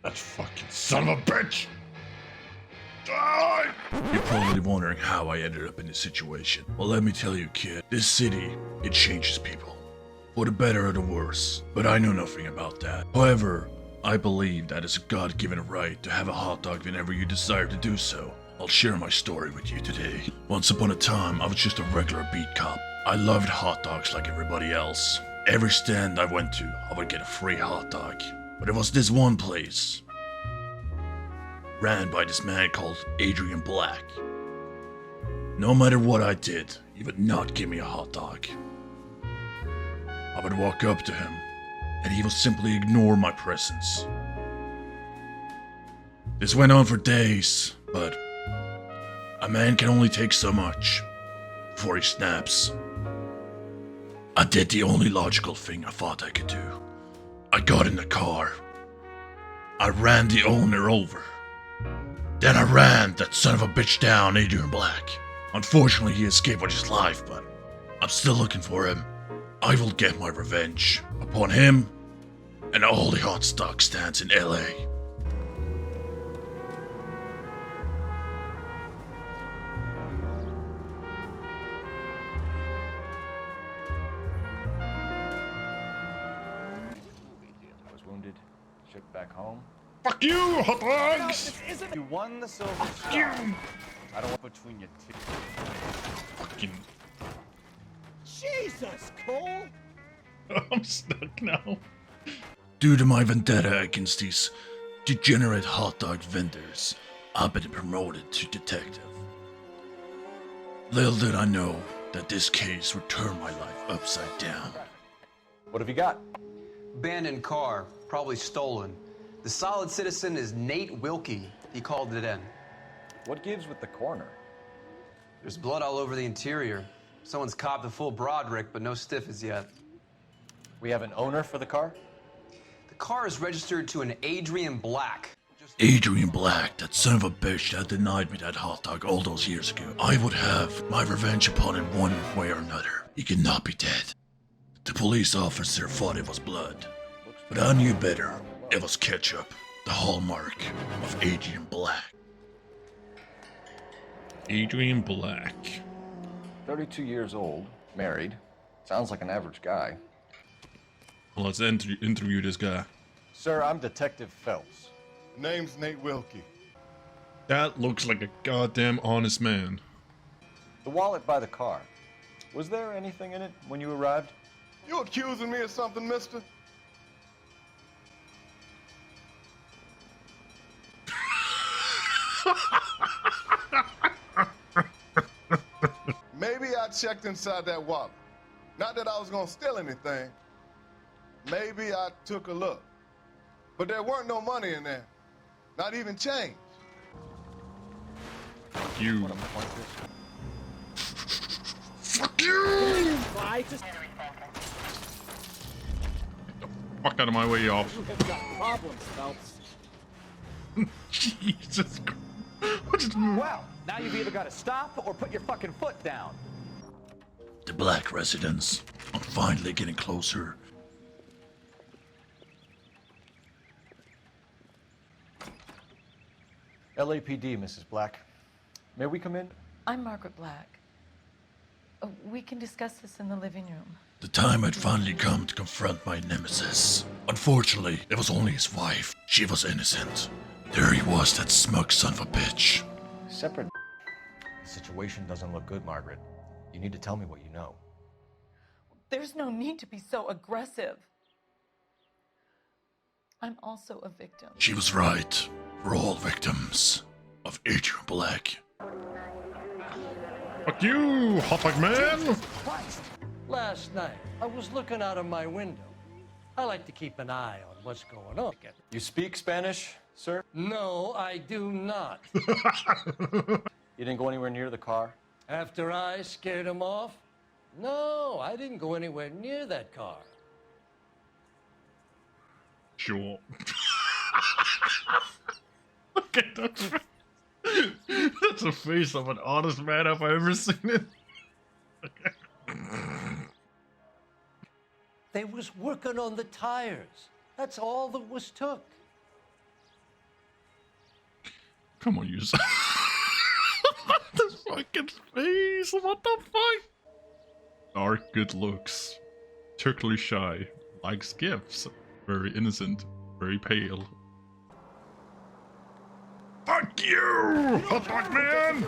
That fucking son of a bitch! Die! You're probably wondering how I ended up in this situation. Well, let me tell you, kid. This city, it changes people. For the better or the worse. But I know nothing about that. However, I believe that it's a God-given right to have a hot dog whenever you desire to do so. I'll share my story with you today. Once upon a time, I was just a regular beat cop. I loved hot dogs like everybody else. Every stand I went to, I would get a free hot dog. But there was this one place, ran by this man called Adrian Black. No matter what I did, he would not give me a hot dog. I would walk up to him, and he would simply ignore my presence. This went on for days, but a man can only take so much before he snaps. I did the only logical thing I thought I could do. I got in the car. I ran the owner over. Then I ran that son of a bitch down, Adrian Black. Unfortunately, he escaped with his life, but I'm still looking for him. I will get my revenge upon him and all the hot dog stands in L.A. Was wounded, shipped back home. Fuck you, hot dogs! You won the silver Fuck you! I don't want between your teeth. Fucking... Jesus, Cole! I'm stuck now. Due to my vendetta against these degenerate hot dog vendors, I've been promoted to detective. Little did I know that this case would turn my life upside down. What have you got? Abandoned car, probably stolen. The solid citizen is Nate Wilkie. He called it in. What gives with the coroner? There's blood all over the interior. Someone's copped a full Broderick, but no stiff as yet. We have an owner for the car? The car is registered to an Adrian Black. Adrian Black, that son of a bitch that denied me that hot dog all those years ago. I would have my revenge upon him one way or another. He cannot be dead. The police officer thought it was blood, but I knew better. It was ketchup, the hallmark of Adrian Black. Adrian Black. 32 years old, married. Sounds like an average guy. Well, let's interview this guy. Sir, I'm Detective Phelps. Name's Nate Wilkie. That looks like a goddamn honest man. The wallet by the car. Was there anything in it when you arrived? You accusing me of something, mister? Maybe I checked inside that wallet. Not that I was gonna steal anything. Maybe I took a look. But there weren't no money in there. Not even change. Fuck you. Wanna point this? Fuck you! Try to... Fuck out of my way, off. You have got problems, Phelps. Jesus Christ. Well, now you've either got to stop or put your fucking foot down. The Black residence. I'm finally getting closer. LAPD, Mrs. Black. May we come in? I'm Margaret Black. We can discuss this in the living room. The time had finally come to confront my nemesis. Unfortunately, it was only his wife. She was innocent. There he was, that smug son of a bitch. Separate. The situation doesn't look good, Margaret. You need to tell me what you know. There's no need to be so aggressive. I'm also a victim. She was right. We're all victims of Adrian Black. Fuck you, hot dog man! Last night, I was looking out of my window. I like to keep an eye on what's going on. You speak Spanish, sir? No, I do not. You didn't go anywhere near the car? After I scared him off? No, I didn't go anywhere near that car. Sure. Look at that face. That's the face of an honest man if I've ever seen it. They was working on the tires. That's all that was took. Come on, use this fucking face. What the fuck? Dark, good looks. Turkly shy. Likes gifts. Very innocent. Very pale. Fuck you! Hot dog man!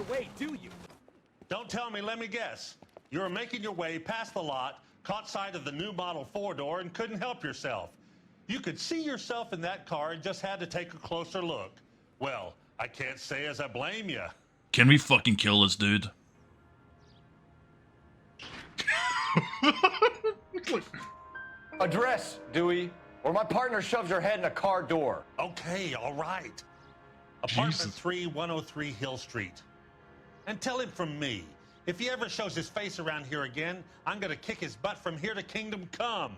Don't tell me, let me guess. You were making your way past the lot, caught sight of the new Model 4-door, and couldn't help yourself. You could see yourself in that car and just had to take a closer look. Well, I can't say as I blame you. Can we fucking kill this dude? Address, Dewey, or my partner shoves her head in a car door. Okay, all right. Apartment Jesus. 3103 Hill Street. And tell him from me, if he ever shows his face around here again, I'm gonna kick his butt from here to Kingdom Come.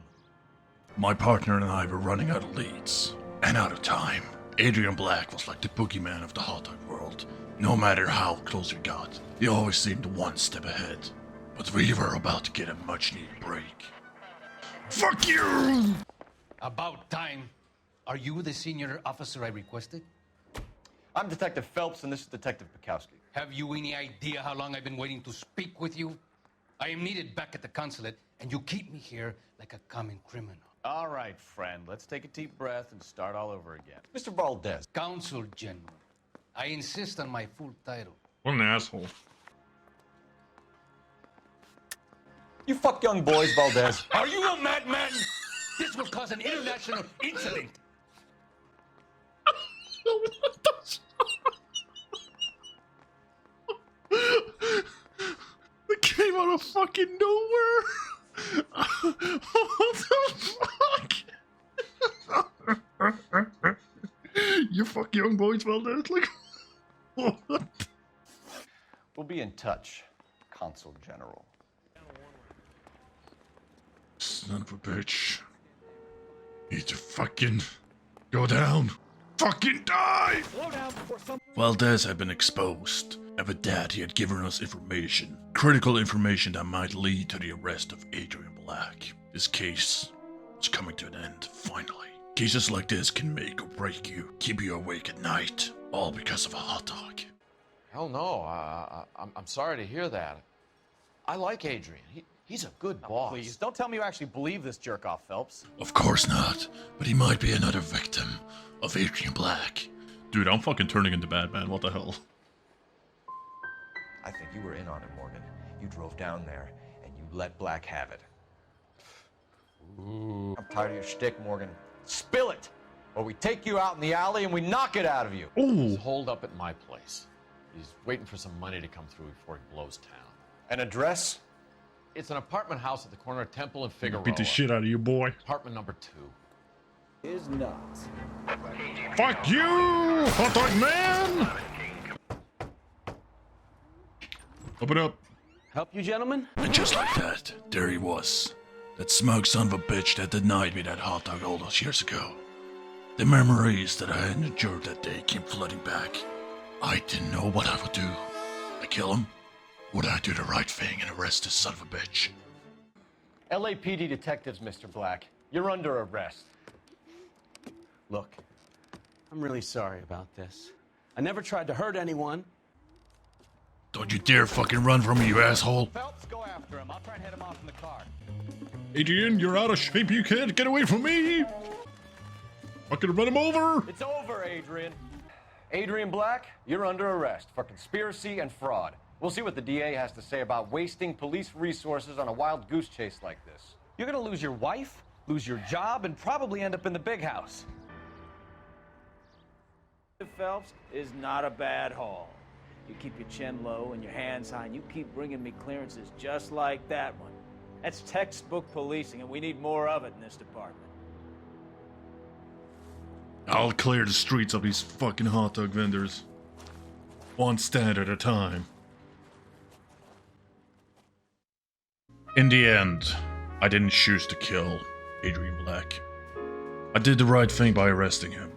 My partner and I were running out of leads and out of time. Adrian Black was like the boogeyman of the hot dog world. No matter how close we got, he always seemed one step ahead. But we were about to get a much-needed break. Fuck you! About time. Are you the senior officer I requested? I'm Detective Phelps, and this is Detective Bukowski. Have you any idea how long I've been waiting to speak with you? I am needed back at the consulate, and you keep me here like a common criminal. All right, friend. Let's take a deep breath and start all over again. Mr. Valdez. Consul General. I insist on my full title. What an asshole. You fuck young boys, Valdez. Are you a madman? This will cause an international incident. It came out of fucking nowhere. What the fuck? You fuck young boys, Valdez. Like, what? We'll be in touch, Consul General. Son of a bitch. Need to fucking go down. Fucking die! Valdez had been exposed, and with that he had given us information. Critical information that might lead to the arrest of Adrian Black. This case was coming to an end, finally. Cases like this can make or break you, keep you awake at night, all because of a hot dog. Hell no, I'm sorry to hear that. I like Adrian. He's a good boss. Please, don't tell me you actually believe this jerk-off, Phelps. Of course not, but he might be another victim of Adrian Black. Dude, I'm fucking turning into Batman, what the hell? I think you were in on it, Morgan. You drove down there, and you let Black have it. Ooh. I'm tired of your shtick, Morgan. Spill it! Or we take you out in the alley and we knock it out of you. He's holed up at my place. He's waiting for some money to come through before he blows town. An address? It's an apartment house at the corner of Temple and Figueroa. Beat the shit out of you, boy. Apartment number 2. Is nuts. Fuck you, hot dog man! Open up. Help you, gentlemen? And just like that, there he was. That smug son of a bitch that denied me that hot dog all those years ago. The memories that I had endured that day came flooding back. I didn't know what I would do. I kill him? Would I do the right thing and arrest this son of a bitch? LAPD detectives, Mr. Black. You're under arrest. Look, I'm really sorry about this. I never tried to hurt anyone. Don't you dare fucking run from me, you asshole! Phelps, go after him. I'll try and head him off in the car. Adrian, you're out of shape, you kid! Get away from me! Fucking run him over! It's over, Adrian. Adrian Black, you're under arrest for conspiracy and fraud. We'll see what the DA has to say about wasting police resources on a wild goose chase like this. You're gonna lose your wife, lose your job, and probably end up in the big house. Phelps is not a bad haul. You keep your chin low and your hands high, and you keep bringing me clearances just like that one. That's textbook policing, and we need more of it in this department. I'll clear the streets of these fucking hot dog vendors. One stand at a time. In the end, I didn't choose to kill Adrian Black. I did the right thing by arresting him.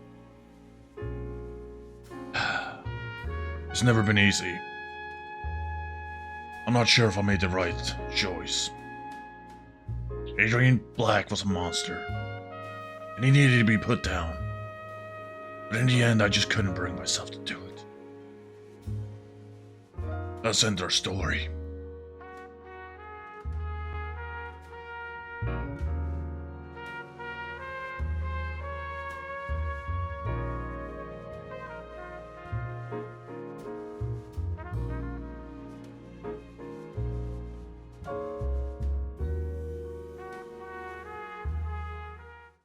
It's never been easy. I'm not sure if I made the right choice. Adrian Black was a monster, and he needed to be put down. But in the end, I just couldn't bring myself to do it. Let's end our story.